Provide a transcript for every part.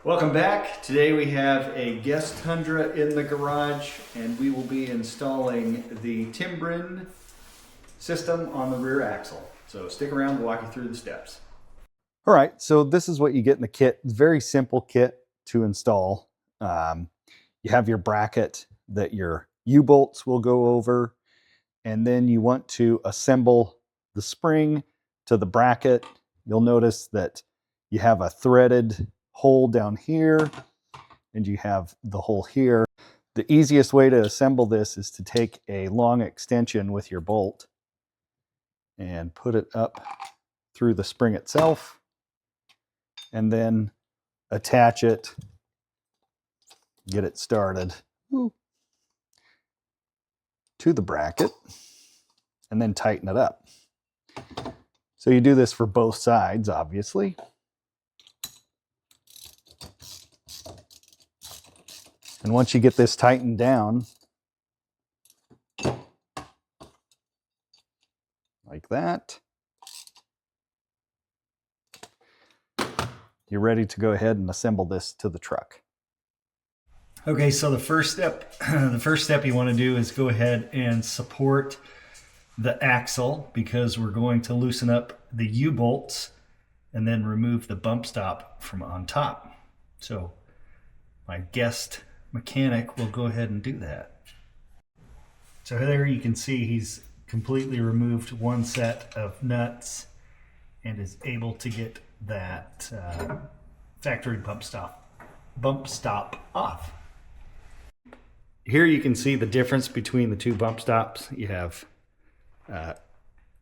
Welcome back. Today we have a guest Tundra in the garage and we will be installing the Timbren system on the rear axle. So stick around, we'll walk you through the steps. All right, so this is what you get in the kit. It's a very simple kit to install. You have your bracket that your U-bolts will go over, and then you want to assemble the spring to the bracket. You'll notice that you have a threaded hole down here and you have the hole here. The easiest way to assemble this is to take a long extension with your bolt and put it up through the spring itself and then attach it, get it started to the bracket and then tighten it up. So you do this for both sides, obviously. And once you get this tightened down, like that, you're ready to go ahead and assemble this to the truck. Okay, so the first step you want to do is go ahead and support the axle because we're going to loosen up the U-bolts and then remove the bump stop from on top. So my guest mechanic will go ahead and do that. So there you can see he's completely removed one set of nuts and is able to get that factory bump stop off. Here you can see the difference between the two bump stops. You have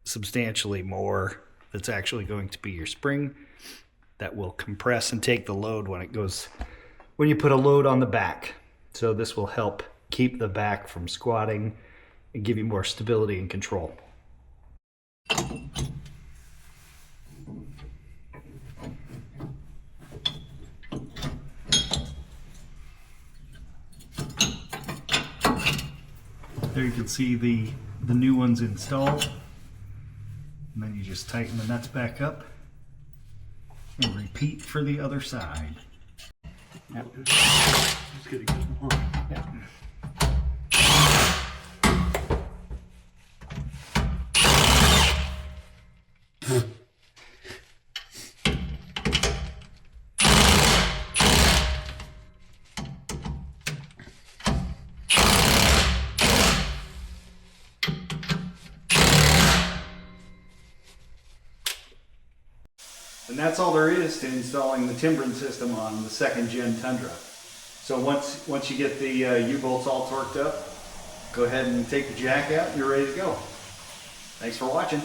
substantially more that's actually going to be your spring that will compress and take the load when you put a load on the back. So this will help keep the back from squatting and give you more stability and control. There you can see the new ones installed. And then you just tighten the nuts back up and repeat for the other side. Yep. Just get a good one. Yeah. And that's all there is to installing the Timbrens system on the second gen Tundra. So once you get the U-bolts all torqued up, go ahead and take the jack out and you're ready to go. Thanks for watching.